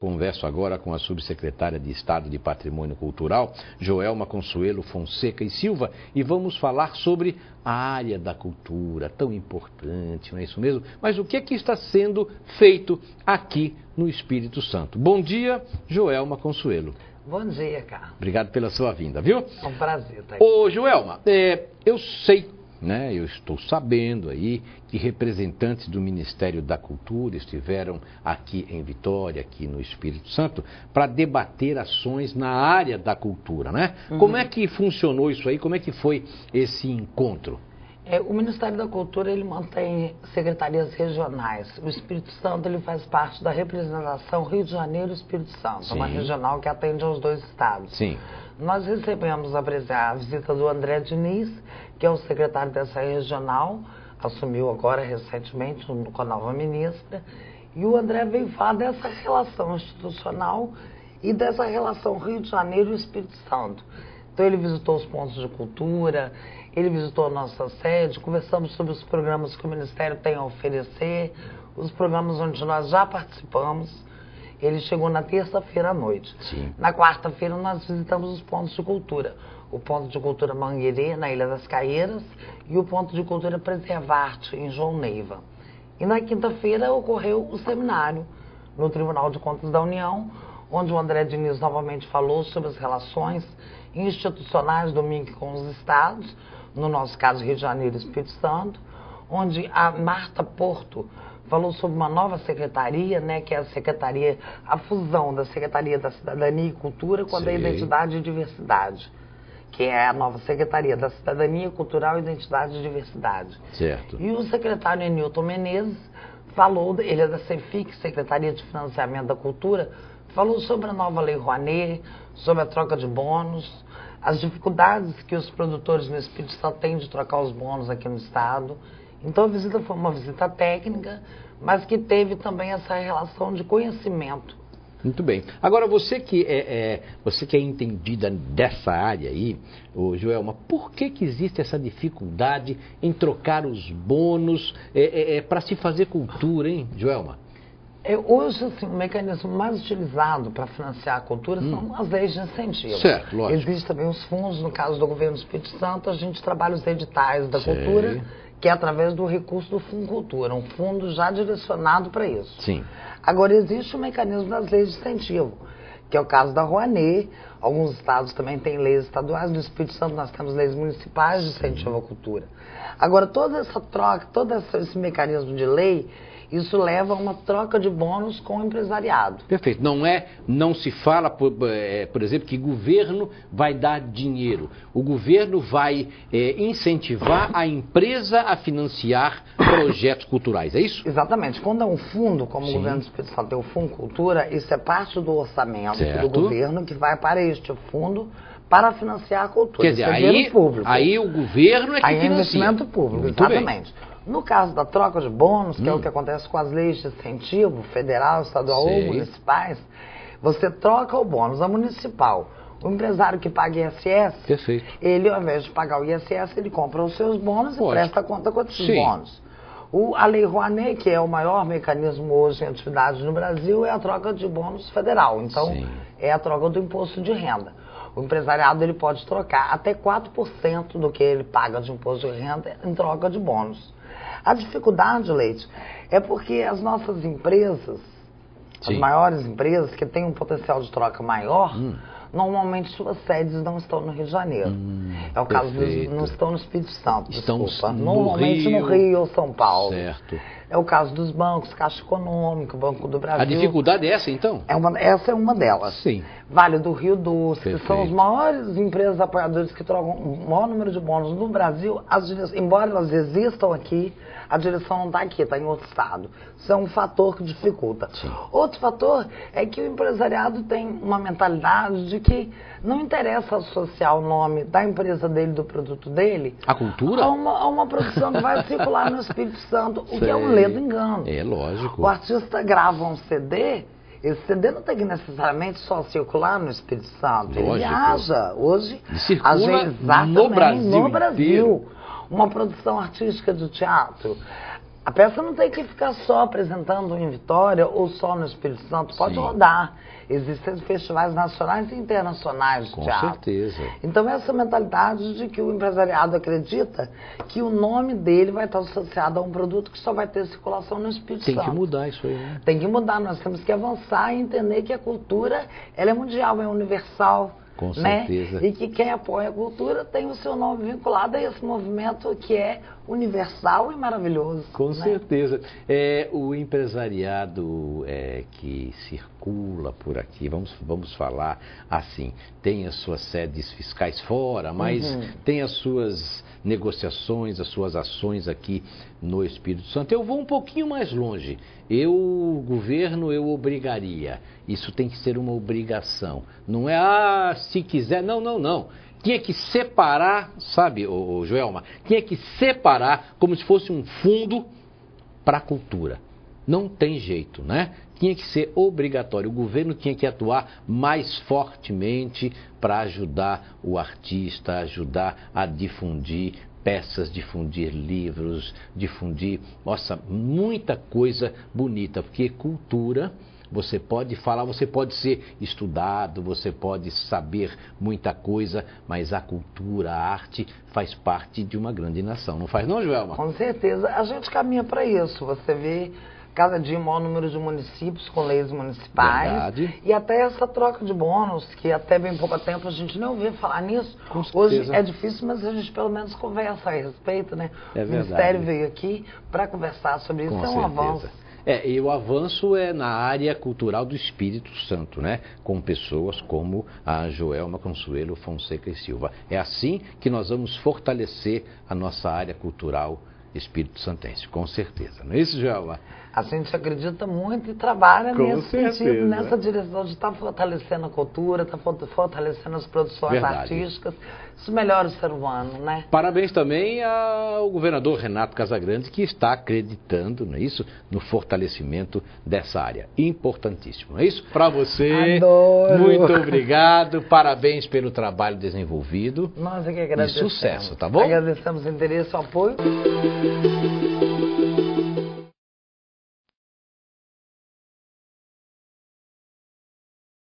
converso agora com a subsecretária de Estado de Patrimônio Cultural, Joelma Consuelo Fonseca e Silva, e vamos falar sobre a área da cultura, tão importante, não é isso mesmo? Mas o que é que está sendo feito aqui no Espírito Santo? Bom dia, Joelma Consuelo. Bom dia, Carlos. Obrigado pela sua vinda, viu? É um prazer estar aqui. Ô, Joelma, eu sei, né, eu estou sabendo aí que representantes do Ministério da Cultura estiveram aqui em Vitória, aqui no Espírito Santo, para debater ações na área da cultura, né? Como é que funcionou isso aí? Como é que foi esse encontro? O Ministério da Cultura, ele mantém secretarias regionais. O Espírito Santo, ele faz parte da representação Rio de Janeiro e Espírito Santo, uma regional que atende aos dois estados. Sim. Nós recebemos a visita do André Diniz, que é o secretário dessa regional, assumiu agora recentemente com a nova ministra, e o André veio falar dessa relação institucional e dessa relação Rio de Janeiro e Espírito Santo. Então ele visitou os pontos de cultura, ele visitou a nossa sede, conversamos sobre os programas que o Ministério tem a oferecer, os programas onde nós já participamos. Ele chegou na terça-feira à noite. Sim. Na quarta-feira nós visitamos os pontos de cultura. O ponto de cultura Mangueirê, na Ilha das Caieiras, e o ponto de cultura Preservarte, em João Neiva. E na quinta-feira ocorreu o seminário no Tribunal de Contas da União, onde o André Diniz novamente falou sobre as relações institucionais do MINC com os estados, no nosso caso Rio de Janeiro e Espírito Santo, onde a Marta Porto falou sobre uma nova secretaria, né, que é a fusão da Secretaria da Cidadania e Cultura com a da Identidade e Diversidade, que é a nova Secretaria da Cidadania Cultural, Identidade e Diversidade. Certo. E o secretário Enilton Menezes falou, ele é da CEFIC, Secretaria de Financiamento da Cultura, falou sobre a nova Lei Rouanet, sobre a troca de bônus, as dificuldades que os produtores no Espírito Santo têm de trocar os bônus aqui no estado. Então a visita foi uma visita técnica, mas que teve também essa relação de conhecimento. Muito bem. Agora, você que é entendida dessa área aí, Joelma, por que existe essa dificuldade em trocar os bônus para se fazer cultura, hein, Joelma? Hoje, assim, o mecanismo mais utilizado para financiar a cultura são as leis de incentivo. Certo, lógico. Existem também os fundos, no caso do governo do Espírito Santo, a gente trabalha os editais da cultura, que é através do recurso do Fundo Cultura, um fundo já direcionado para isso. Sim. Agora, existe o mecanismo das leis de incentivo, que é o caso da Rouanet. Alguns estados também têm leis estaduais, no Espírito Santo nós temos leis municipais de incentivo à cultura. Agora, toda essa troca, esse mecanismo de lei, isso leva a uma troca de bônus com o empresariado. Perfeito. Não se fala, por exemplo, que governo vai dar dinheiro. O governo vai incentivar a empresa a financiar projetos culturais, é isso? Exatamente. Quando é um fundo, como o governo do Espírito Santo tem o Fundo Cultura, isso é parte do orçamento do governo que vai para este fundo para financiar a cultura. Quer dizer, aí o governo é que financia. Aí é investimento público, muito exatamente. Bem. No caso da troca de bônus, que é o que acontece com as leis de incentivo, federal, estadual ou municipais, você troca o bônus a municipal. O empresário que paga ISS, ele, ao invés de pagar o ISS, ele compra os seus bônus e presta conta com esses bônus. A Lei Rouanet, que é o maior mecanismo hoje em atividade no Brasil, é a troca de bônus federal. Então, é a troca do imposto de renda. O empresariado ele pode trocar até 4% do que ele paga de imposto de renda em troca de bônus. A dificuldade, Leite, é porque as nossas empresas, as maiores empresas que têm um potencial de troca maior, normalmente suas sedes não estão no Rio de Janeiro. É o caso não estão no Espírito Santo, desculpa. Normalmente no Rio ou São Paulo. Certo. É o caso dos bancos, Caixa Econômica, Banco do Brasil. A dificuldade é essa, então? Essa é uma delas. Sim. Vale do Rio Doce, que são as maiores empresas apoiadoras que trocam o maior número de bônus no Brasil. Embora elas existam aqui, a direção não está aqui, está em outro estado. Isso é um fator que dificulta. Outro fator é que o empresariado tem uma mentalidade de que não interessa associar o nome da empresa dele, do produto dele, a cultura, a uma produção que vai circular no Espírito Santo, o que é um ledo engano. É lógico. O artista grava um CD, esse CD não tem que necessariamente só circular no Espírito Santo. Ele viaja. Hoje, circula no Brasil. Uma produção artística de teatro. A peça não tem que ficar só apresentando em Vitória ou só no Espírito Santo, pode Sim. rodar. Existem festivais nacionais e internacionais de Com teatro. certeza. Então essa mentalidade de que o empresariado acredita que o nome dele vai estar associado a um produto que só vai ter circulação no Espírito Santo. Tem que mudar isso aí, né? Tem que mudar, nós temos que avançar e entender que a cultura ela é mundial, é universal. Com né? certeza. E que quem apoia a cultura tem o seu nome vinculado a esse movimento que é universal e maravilhoso. Com né? certeza. O empresariado que circula por aqui, vamos falar assim, tem as suas sedes fiscais fora, mas tem as suas negociações, as suas ações aqui no Espírito Santo. Eu vou um pouquinho mais longe. O governo, eu obrigaria. Isso tem que ser uma obrigação. Não é, se quiser, não. Tinha que separar, sabe, Joelma? Tinha que separar como se fosse um fundo para a cultura. Não tem jeito, né? Tinha que ser obrigatório. O governo tinha que atuar mais fortemente para ajudar o artista, ajudar a difundir peças, difundir livros, difundir, nossa, muita coisa bonita, porque cultura, você pode falar, você pode ser estudado, você pode saber muita coisa, mas a cultura, a arte faz parte de uma grande nação, não faz não, Joelma? Com certeza, a gente caminha para isso, você vê cada dia o maior número de municípios com leis municipais. Verdade. E até essa troca de bônus, que até bem pouco tempo a gente não ouviu falar nisso. Com Hoje certeza. é difícil, mas a gente pelo menos conversa a respeito, né? É o Ministério verdade. veio aqui para conversar sobre isso, Com é um certeza. avanço. E o avanço é na área cultural do Espírito Santo, né? Com pessoas como a Joelma Consuelo Fonseca e Silva. É assim que nós vamos fortalecer a nossa área cultural Espírito Santense, com certeza. Não é isso, Joelma? A gente acredita muito e trabalha Com nesse certeza. sentido, nessa direção de estar fortalecendo a cultura, estar fortalecendo as produções Verdade. artísticas. Isso melhora o ser humano, né? Parabéns também ao governador Renato Casagrande, que está acreditando, não é isso, no fortalecimento dessa área. Importantíssimo, não é isso? Para você, Adoro. muito obrigado, parabéns pelo trabalho desenvolvido. Nós é que agradecemos. E sucesso, tá bom? Agradecemos o interesse e o apoio.